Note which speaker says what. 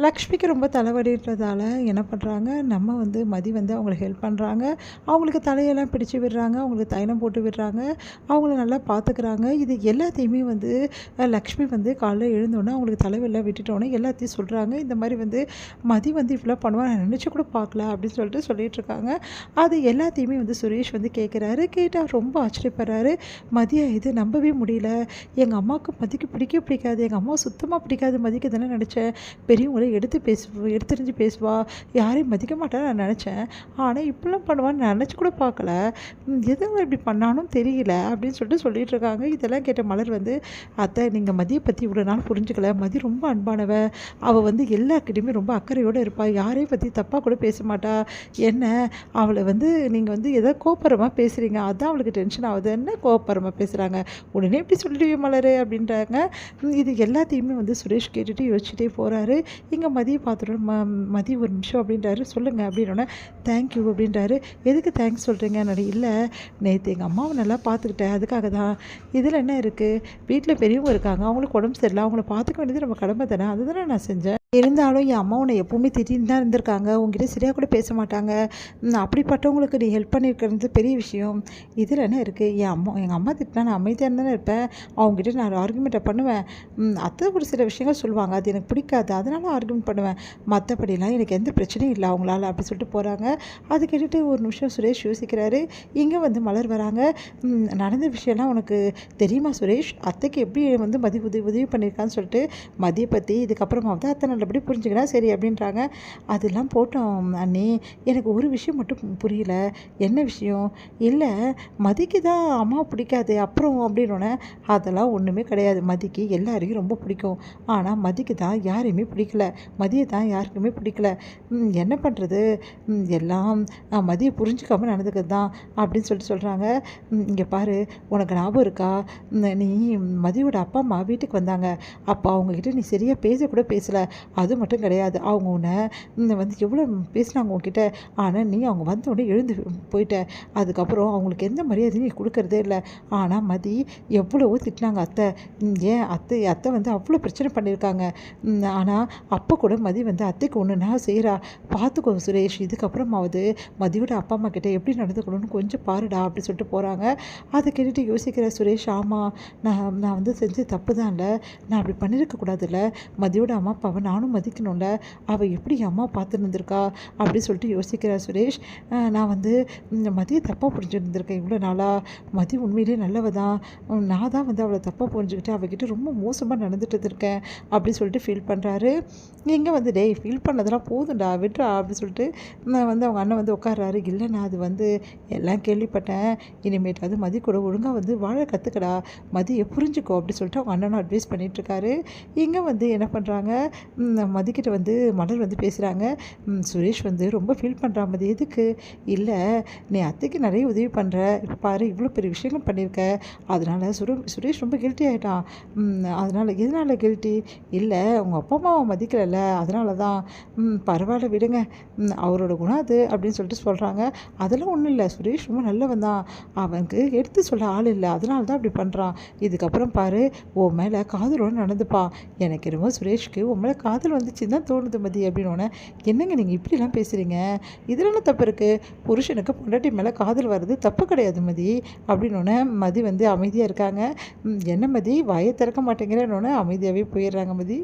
Speaker 1: லக்ஷ்மிக்கு ரொம்ப தலைவலின்றதால என்ன பண்ணுறாங்க, நம்ம மதி அவங்களுக்கு ஹெல்ப் பண்ணுறாங்க. அவங்களுக்கு தலையெல்லாம் பிடிச்சு விடுறாங்க. அவங்களுக்கு தைலம் போட்டு விடுறாங்க. அவங்கள நல்லா பார்த்துக்கிறாங்க. இது எல்லாத்தையுமே லக்ஷ்மி காலைல எழுந்தோனே அவங்களுக்கு தலைவலிலாம் விட்டுட்டோனே எல்லாத்தையும் சொல்கிறாங்க. இந்த மாரி மதி இப்படிலாம் பண்ணுவா நான் நினச்சு கூட பார்க்கல அப்படின்னு சொல்லிட்டு சொல்லிட்டுருக்காங்க. அது எல்லாத்தையுமே சுரேஷ் கேட்குறாரு. கேட்டா ரொம்ப ஆச்சரியப்படுறாரு. மதியா இது நம்பவே முடியல. எங்கள் அம்மாவுக்கு மதிக்கு பிடிக்கவே பிடிக்காது. எங்கள் அம்மாவை சுத்தமாக பிடிக்காது. மதிக்கு தானே நினச்சேன். பெரியவங்கள எடுத்தெறிஞ்சு பேசுவா. யாரையும் மதிக்க மாட்டான்னு நான் நினச்சேன். ஆனால் இப்படிலாம் பண்ணுவான்னு நான் நினச்சி கூட பார்க்கல. எதனால இப்படி பண்ணானும் தெரியல அப்படின்னு சொல்லிட்டு சொல்லிகிட்ருக்காங்க. இதெல்லாம் கேட்ட மலர் அத்தை நீங்கள் மதியை பற்றி இவ்வளோ நாள் புரிஞ்சுக்கல. மதி ரொம்ப அன்பானவ. அவள் எல்லாருக்கிட்டையுமே ரொம்ப அக்கறையோடு இருப்பாள். யாரையும் பற்றி தப்பாக கூட பேச மாட்டா. என்ன அவளை நீங்கள் ஏதோ கோப்பரமாக பேசுகிறீங்க. அதான் அவளுக்கு டென்ஷன் ஆகுது. என்ன கோப்பரமாக பேசுகிறாங்க. உடனே எப்படி சொல்லிடுவீங்க மலர் அப்படின்றாங்க. இது எல்லாத்தையுமே சுரேஷ் கேட்டுட்டு யோசிச்சுட்டே போகிறாரு. இங்கே மதியை பார்த்துட்டு மதி ஒரு நிமிஷம் அப்படின்றாரு. சொல்லுங்கள் அப்படின்னோடனே தேங்க்யூ அப்படின்றாரு. எதுக்கு தேங்க்ஸ் சொல்கிறீங்க? இல்லை நேற்று எங்கள் அம்மாவை நல்லா பார்த்துக்கிட்டேன், அதுக்காக தான். இதில் என்ன இருக்குது? வீட்டில் பெரியவங்க இருக்காங்க, அவங்களுக்கு உடம்பு சரியில்லை, அவங்கள பார்த்துக்க வேண்டியது நம்ம கடமை தானே. அதுதானே நான் செஞ்சேன். இருந்தாலும் என் அம்மா உன்னை எப்போவுமே திட்டின்னு தான் இருந்திருக்காங்க. உங்ககிட்ட சரியாக கூட பேச மாட்டாங்க. அப்படிப்பட்டவங்களுக்கு நீ ஹெல்ப் பண்ணியிருக்கிறது பெரிய விஷயம். இதில் என்ன இருக்குது? எங்கள் அம்மா திட்டினா நான் அமைதியாக தானே இருப்பேன். அவங்ககிட்ட நான் ஆர்குமெண்ட்டை பண்ணுவேன். அத்தை ஒரு சில விஷயங்கள் சொல்லுவாங்க, அது எனக்கு பிடிக்காது, அதனால ஆர்குமெண்ட் பண்ணுவேன். மற்றபடிலாம் எனக்கு எந்த பிரச்சனையும் இல்லை அவங்களால அப்படி சொல்லிட்டு போகிறாங்க. அது கேட்டுட்டு ஒரு நிமிஷம் சுரேஷ் யோசிக்கிறாரு. இங்கே மலர் வராங்க. நடந்த விஷயம்லாம் உனக்கு தெரியுமா சுரேஷ்? அத்தைக்கு எப்படி மதி உதவி பண்ணியிருக்கான்னு சொல்லிட்டு மதியை பற்றி இதுக்கப்புறமா அத்தை நல்லபடி புரிஞ்சுக்கிறா சரி அப்படின்றாங்க. அதெல்லாம் போட்டோம் அண்ணி. எனக்கு ஒரு விஷயம் மட்டும் புரியல. என்ன விஷயம்? இல்லை மதிக்கு தான் அம்மா பிடிக்காது அப்புறம் அப்படின்னோடனே அதெல்லாம் ஒன்றுமே கிடையாது. மதிக்கு எல்லாரையும் ரொம்ப பிடிக்கும். ஆனால் மதிக்கு தான் யாரையுமே பிடிக்கல. மதியை தான் யாருக்குமே பிடிக்கல. என்ன பண்ணுறது? எல்லாம் மதியை புரிஞ்சுக்காமல் நடந்துக்கிறது தான் அப்படின்னு சொல்கிறாங்க. இங்கே பாரு, உனக்கு ஞாபகம் இருக்கா? நீ மதியோட அப்பா அம்மா வீட்டுக்கு வந்தாங்க. அப்போ அவங்கக்கிட்ட நீ சரியாக பேசக்கூட பேசலை. அது மட்டும் கிடையாது, அவங்க உன்னை எவ்வளோ பேசினாங்க உங்ககிட்ட. ஆனால் நீ அவங்க வந்தோடனே எழுந்து போயிட்ட. அதுக்கப்புறம் அவங்களுக்கு எந்த மரியாதையும் நீ கொடுக்கறதே இல்லை. ஆனால் மதி எவ்வளவோ திட்டினாங்க அத்தை. ஏன் அத்தை அவ்வளோ பிரச்சனை பண்ணியிருக்காங்க. ஆனால் அப்போ கூட மதி அத்தைக்கு ஒன்றுனா செய்கிறா. பார்த்துக்கோ சுரேஷ், இதுக்கப்புறமாவது மதியோட அப்பா அம்மா கிட்டே எப்படி நடந்துக்கணும்னு கொஞ்சம் பாருடா அப்படி சொல்லிட்டு போகிறாங்க. அதை கேட்டுட்டு யோசிக்கிற சுரேஷ், ஆமாம் நான் செஞ்ச தப்பு தான் இல்லை, நான் அப்படி பண்ணியிருக்கக்கூடாதுல்ல. மதியோட அம்மா அப்பாவை நானும் மதிக்கணும்ல. அவள் எப்படி என் அம்மா பார்த்துட்டு இருந்திருக்கா அப்படின்னு சொல்லிட்டு யோசிக்கிறா சுரேஷ். நான் மதியை தப்பாக புரிஞ்சுருந்துருக்கேன் இவ்வளோ நாளாக. மதி உண்மையிலே நல்லவ தான். நான் தான் அவளை தப்பாக புரிஞ்சுக்கிட்டு அவகிட்ட ரொம்ப மோசமாக நடந்துட்டு இருக்கேன் அப்படின்னு சொல்லிட்டு ஃபீல் பண்ணுறாரு. இங்கே டேய் ஃபீல் பண்ணதெல்லாம் போதும்டா விட்றா அப்படின்னு சொல்லிட்டு அவங்க அண்ணன் உட்கார்றாரு. இல்லை நான் அது எல்லாம் கேள்விப்பட்டேன். இனிமேட்டு மதி கூட ஒழுங்காக வாழ கற்றுக்கடா, மதியை புரிஞ்சுக்கோ அப்படின்னு சொல்லிட்டு அவங்க அண்ணனும் அட்வைஸ் பண்ணிகிட்ருக்காரு. இங்கே என்ன பண்ணுறாங்க, மதிக்கிட்ட மலர் பேசுகிறாங்க. சுரேஷ் ரொம்ப ஃபீல் பண்ணுறா. மதி எதுக்கு? இல்லை நீ அத்தைக்கு நிறைய உதவி பண்ணுற, இப்போ பாரு இவ்வளோ பெரிய விஷயங்கள் பண்ணியிருக்க. அதனால் சுரேஷ் ரொம்ப கில்ட்டி ஆகிட்டான். அதனால் எதனால் கில்ட்டி? இல்லை உங்கள் அப்பா அம்மாவை மதிக்கலைல்ல, அதனால தான். பரவாயில்ல விடுங்க, அவரோட குணம் அது அப்படின்னு சொல்லிட்டு சொல்கிறாங்க. அதெல்லாம் ஒன்றும் இல்லை, சுரேஷ் ரொம்ப நல்லவன் தான். அவனுக்கு எடுத்து சொல்ல ஆள் இல்லை, அதனால தான் அப்படி பண்ணுறான். இதுக்கப்புறம் பாரு உன் மேலே காதலோடு நடந்துப்பான். எனக்கு என்னமோ சுரேஷ்க்கு உன் மேலே காதல் வந்துச்சுன்னு தான் தோணுது மதி அப்படின்னோடனே, என்னங்க நீங்கள் இப்படிலாம் பேசுகிறீங்க? இதில் தப்பு இருக்குது? புருஷனுக்கு பொண்டாட்டி மேலே காதல் வர்றது தப்பு கிடையாது மதி அப்படின்னோடனே மதி அமைதியாக இருக்காங்க. என்ன மதி வாயை திறக்க மாட்டேங்கிறேன்னொன்னே அமைதியாகவே போயிடுறாங்க மதி.